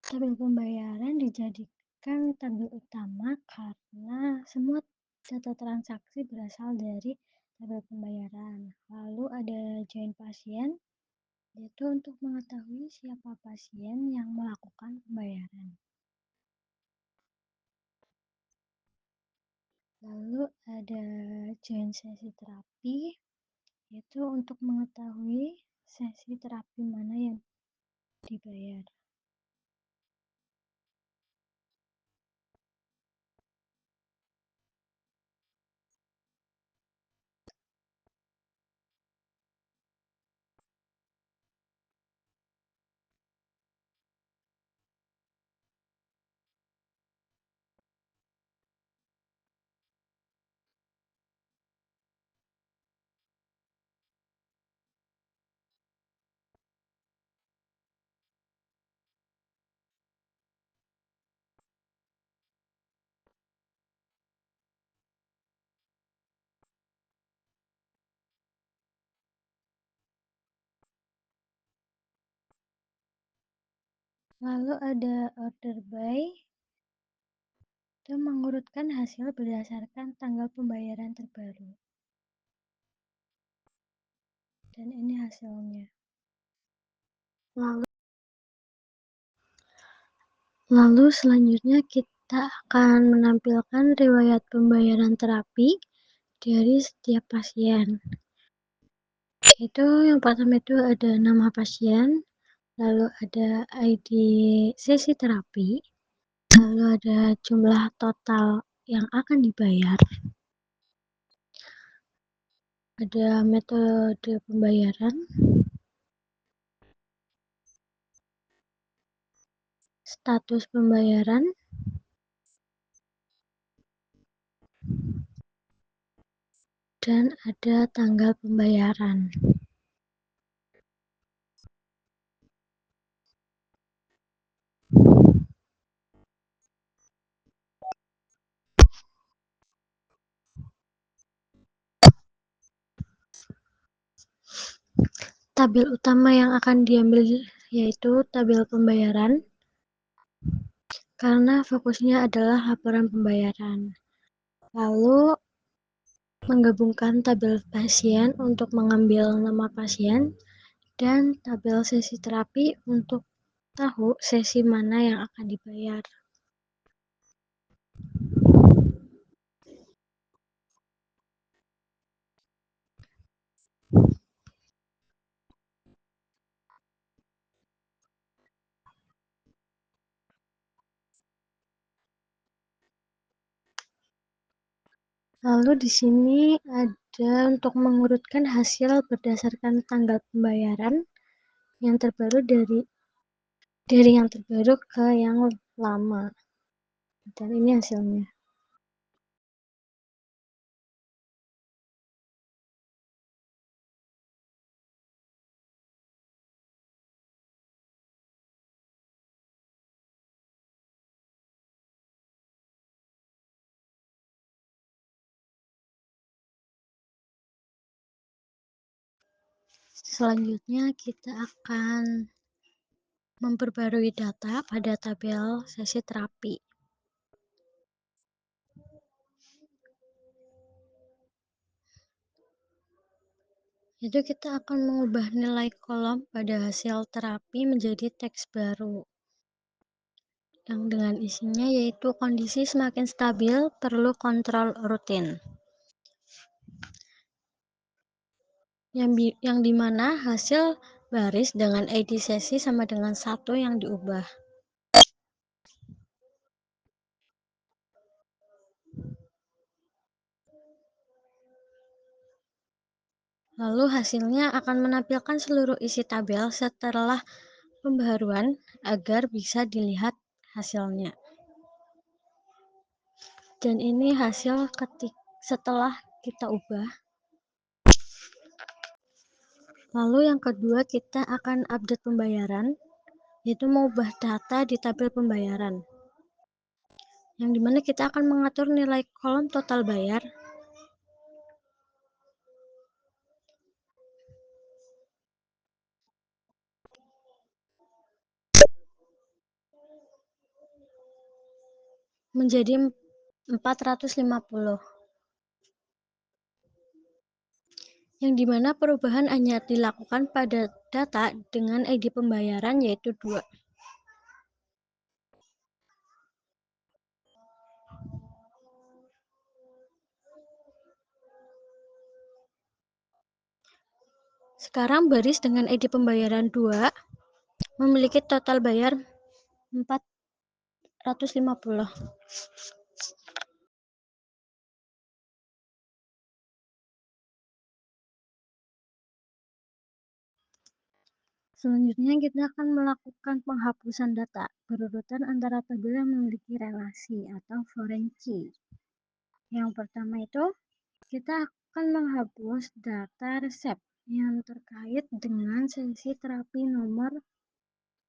Tabel pembayaran dijadikan tabel utama karena semua data transaksi berasal dari tabel pembayaran. Lalu ada join pasien, yaitu untuk mengetahui siapa pasien yang melakukan pembayaran. Lalu ada join sesi terapi, yaitu untuk mengetahui sesi terapi mana yang dibayar. Lalu ada order by, itu mengurutkan hasil berdasarkan tanggal pembayaran terbaru. Dan ini hasilnya. Lalu selanjutnya kita akan menampilkan riwayat pembayaran terapi dari setiap pasien. Itu yang pertama itu ada nama pasien, lalu ada ID sesi terapi, lalu ada jumlah total yang akan dibayar, ada metode pembayaran, status pembayaran, dan ada tanggal pembayaran. Tabel utama yang akan diambil yaitu tabel pembayaran, karena fokusnya adalah laporan pembayaran. Lalu menggabungkan tabel pasien untuk mengambil nama pasien dan tabel sesi terapi untuk tahu sesi mana yang akan dibayar. Lalu di sini ada untuk mengurutkan hasil berdasarkan tanggal pembayaran yang terbaru dari yang terbaru ke yang lama. Dan ini hasilnya. Selanjutnya kita akan memperbarui data pada tabel sesi terapi. Itu kita akan mengubah nilai kolom pada hasil terapi menjadi teks baru. Yang dengan isinya yaitu kondisi semakin stabil, perlu kontrol rutin. Yang dimana hasil baris dengan ID sesi sama dengan 1 yang diubah. Lalu hasilnya akan menampilkan seluruh isi tabel setelah pembaharuan agar bisa dilihat hasilnya. Dan ini hasil setelah kita ubah. Lalu yang kedua kita akan update pembayaran, yaitu mengubah data di tabel pembayaran. Yang dimana kita akan mengatur nilai kolom total bayar menjadi 450. Yang dimana perubahan hanya dilakukan pada data dengan ID pembayaran yaitu 2. Sekarang baris dengan ID pembayaran 2 memiliki total bayar 450. Selanjutnya kita akan melakukan penghapusan data berurutan antara tabel yang memiliki relasi atau foreign key. Yang pertama itu kita akan menghapus data resep yang terkait dengan sesi terapi nomor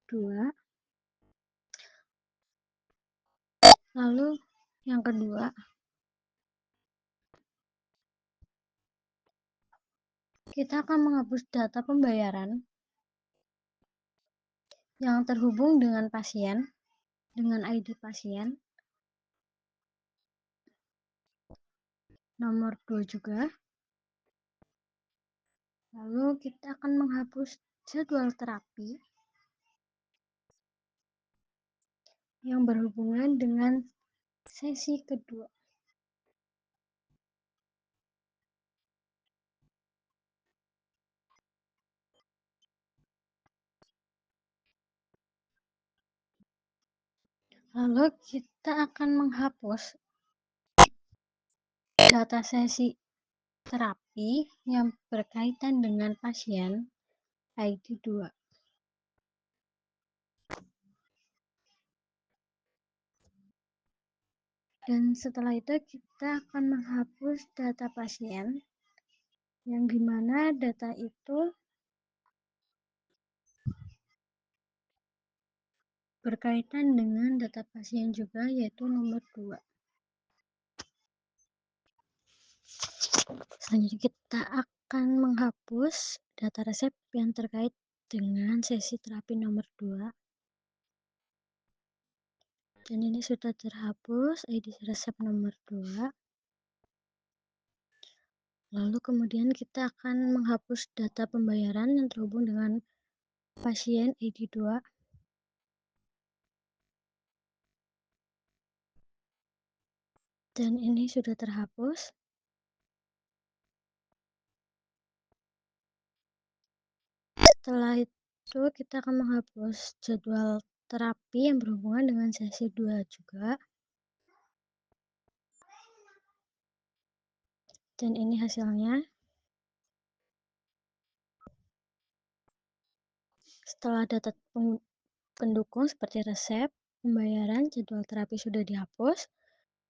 2. Lalu yang kedua, kita akan menghapus data pembayaran yang terhubung dengan pasien, dengan ID pasien, nomor 2 juga. Lalu kita akan menghapus jadwal terapi yang berhubungan dengan sesi kedua. Lalu kita akan menghapus data sesi terapi yang berkaitan dengan pasien ID 2. Dan setelah itu kita akan menghapus data pasien yang dimana data itu berkaitan dengan data pasien juga yaitu nomor 2. Selanjutnya kita akan menghapus data resep yang terkait dengan sesi terapi nomor 2. Dan ini sudah terhapus ID resep nomor 2. Lalu kemudian kita akan menghapus data pembayaran yang terhubung dengan pasien ID 2. Dan ini sudah terhapus. Setelah itu kita akan menghapus jadwal terapi yang berhubungan dengan sesi 2 juga. Dan ini hasilnya. Setelah data pendukung seperti resep, pembayaran, jadwal terapi sudah dihapus,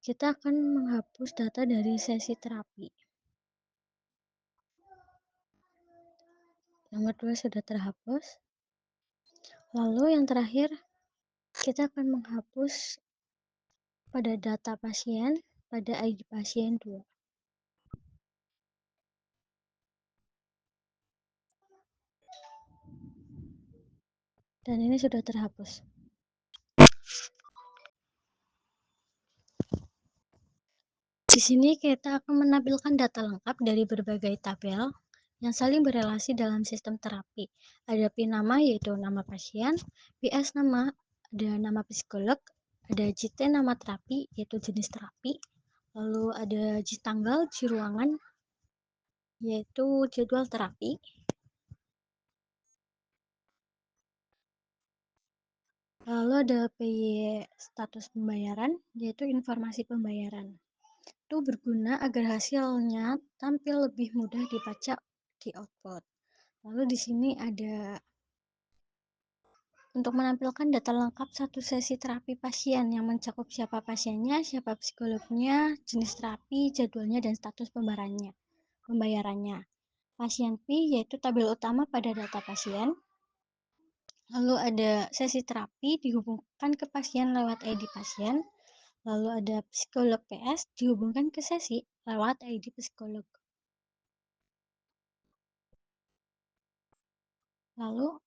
kita akan menghapus data dari sesi terapi. Nomor 2 sudah terhapus. Lalu yang terakhir, kita akan menghapus pada data pasien pada ID pasien 2. Dan ini sudah terhapus. Di sini kita akan menampilkan data lengkap dari berbagai tabel yang saling berelasi dalam sistem terapi. Ada PIN nama yaitu nama pasien, PS nama, ada nama psikolog, ada JT nama terapi yaitu jenis terapi, lalu ada J tanggal, J ruangan yaitu jadwal terapi, lalu ada PY status pembayaran yaitu informasi pembayaran. Itu berguna agar hasilnya tampil lebih mudah dibaca di output. Lalu di sini ada untuk menampilkan data lengkap satu sesi terapi pasien yang mencakup siapa pasiennya, siapa psikolognya, jenis terapi, jadwalnya, dan status pembayarannya. Pasien P yaitu tabel utama pada data pasien. Lalu ada sesi terapi dihubungkan ke pasien lewat ID pasien. Lalu ada psikolog PS dihubungkan ke sesi lewat ID psikolog. Lalu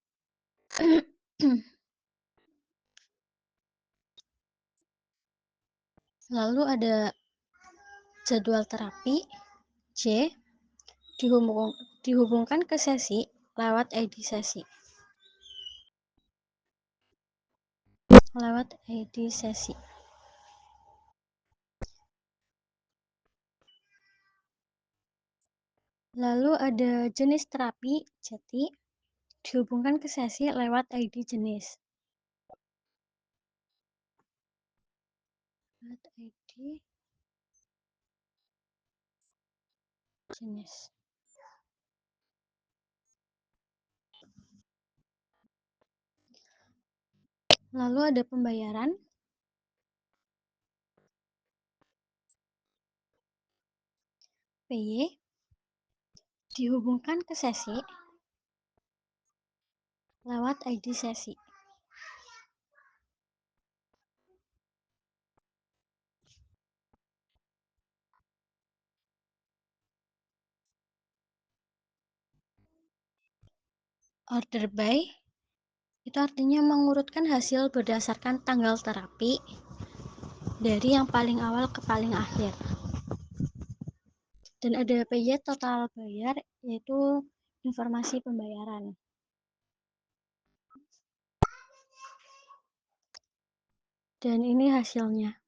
lalu ada jadwal terapi C dihubungkan ke sesi lewat ID sesi. Lalu ada jenis terapi JT dihubungkan ke sesi lewat ID jenis. Lalu ada pembayaran. PY dihubungkan ke sesi lewat ID sesi. Order by itu artinya mengurutkan hasil berdasarkan tanggal terapi dari yang paling awal ke paling akhir. Dan ada PY total bayar yaitu informasi pembayaran. Dan ini hasilnya.